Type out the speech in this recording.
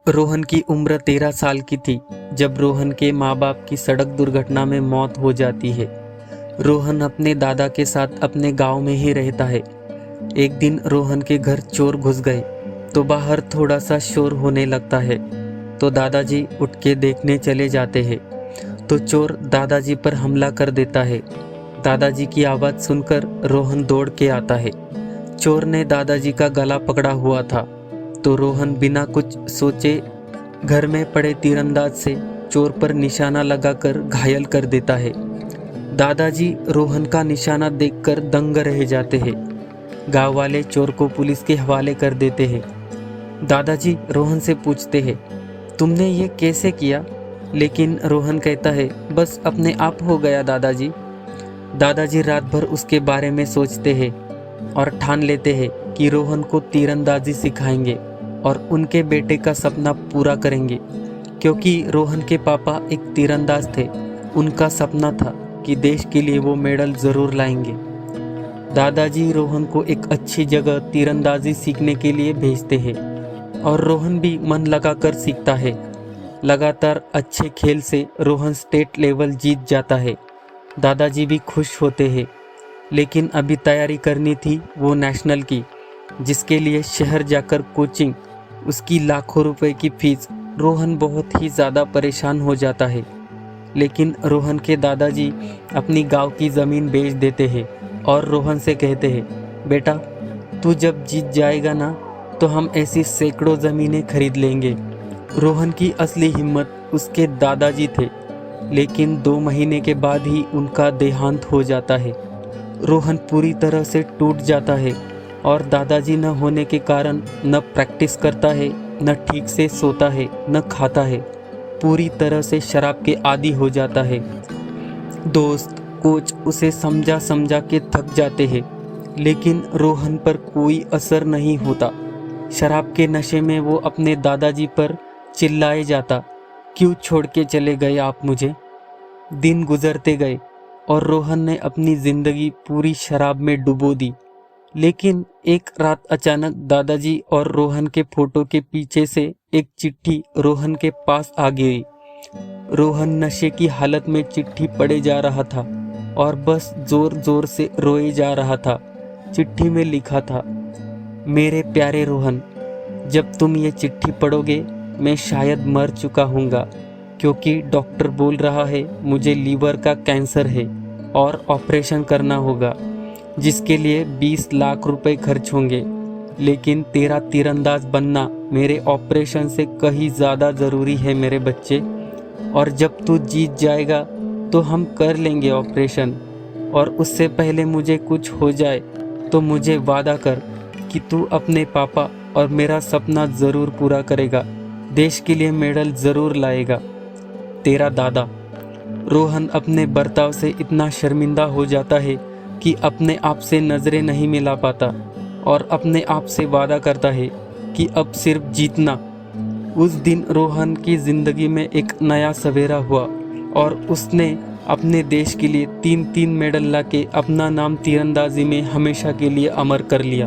रोहन की उम्र 13 साल की थी जब रोहन के माँ बाप की सड़क दुर्घटना में मौत हो जाती है। रोहन अपने दादा के साथ अपने गांव में ही रहता है। एक दिन रोहन के घर चोर घुस गए तो बाहर थोड़ा सा शोर होने लगता है, तो दादाजी उठ के देखने चले जाते हैं तो चोर दादाजी पर हमला कर देता है। दादाजी की आवाज़ सुनकर रोहन दौड़ के आता है। चोर ने दादाजी का गला पकड़ा हुआ था तो रोहन बिना कुछ सोचे घर में पड़े तीरंदाज से चोर पर निशाना लगाकर घायल कर देता है। दादाजी रोहन का निशाना देखकर दंग रह जाते हैं। गांव वाले चोर को पुलिस के हवाले कर देते हैं। दादाजी रोहन से पूछते हैं, तुमने ये कैसे किया? लेकिन रोहन कहता है, बस अपने आप हो गया दादाजी। दादाजी रात भर उसके बारे में सोचते हैं और ठान लेते हैं कि रोहन को तीरंदाजी सिखाएंगे और उनके बेटे का सपना पूरा करेंगे, क्योंकि रोहन के पापा एक तीरंदाज थे। उनका सपना था कि देश के लिए वो मेडल ज़रूर लाएंगे। दादाजी रोहन को एक अच्छी जगह तीरंदाजी सीखने के लिए भेजते हैं और रोहन भी मन लगाकर सीखता है। लगातार अच्छे खेल से रोहन स्टेट लेवल जीत जाता है। दादाजी भी खुश होते हैं, लेकिन अभी तैयारी करनी थी वो नेशनल की, जिसके लिए शहर जाकर कोचिंग, उसकी लाखों रुपए की फीस। रोहन बहुत ही ज़्यादा परेशान हो जाता है, लेकिन रोहन के दादाजी अपनी गांव की ज़मीन बेच देते हैं और रोहन से कहते हैं, बेटा तू जब जीत जाएगा ना तो हम ऐसी सैकड़ों ज़मीनें खरीद लेंगे। रोहन की असली हिम्मत उसके दादाजी थे, लेकिन 2 महीने के बाद ही उनका देहांत हो जाता है। रोहन पूरी तरह से टूट जाता है और दादाजी न होने के कारण न प्रैक्टिस करता है, न ठीक से सोता है, न खाता है। पूरी तरह से शराब के आदी हो जाता है। दोस्त कोच उसे समझा समझा के थक जाते हैं, लेकिन रोहन पर कोई असर नहीं होता। शराब के नशे में वो अपने दादाजी पर चिल्लाए जाता, क्यों छोड़ के चले गए आप मुझे? दिन गुजरते गए और रोहन ने अपनी ज़िंदगी पूरी शराब में डुबो दी। लेकिन एक रात अचानक दादाजी और रोहन के फोटो के पीछे से एक चिट्ठी रोहन के पास आ गई। रोहन नशे की हालत में चिट्ठी पढ़े जा रहा था और बस जोर जोर से रोए जा रहा था। चिट्ठी में लिखा था, मेरे प्यारे रोहन, जब तुम ये चिट्ठी पढ़ोगे मैं शायद मर चुका हूँगा, क्योंकि डॉक्टर बोल रहा है मुझे लीवर का कैंसर है और ऑपरेशन करना होगा, जिसके लिए 20 लाख रुपए खर्च होंगे। लेकिन तेरा तीरंदाज बनना मेरे ऑपरेशन से कहीं ज़्यादा ज़रूरी है मेरे बच्चे, और जब तू जीत जाएगा तो हम कर लेंगे ऑपरेशन, और उससे पहले मुझे कुछ हो जाए तो मुझे वादा कर कि तू अपने पापा और मेरा सपना ज़रूर पूरा करेगा, देश के लिए मेडल ज़रूर लाएगा। तेरा दादा। रोहन अपने बर्ताव से इतना शर्मिंदा हो जाता है कि अपने आप से नज़रें नहीं मिला पाता और अपने आप से वादा करता है कि अब सिर्फ जीतना। उस दिन रोहन की ज़िंदगी में एक नया सवेरा हुआ और उसने अपने देश के लिए 3 मेडल लाके अपना नाम तीरंदाजी में हमेशा के लिए अमर कर लिया।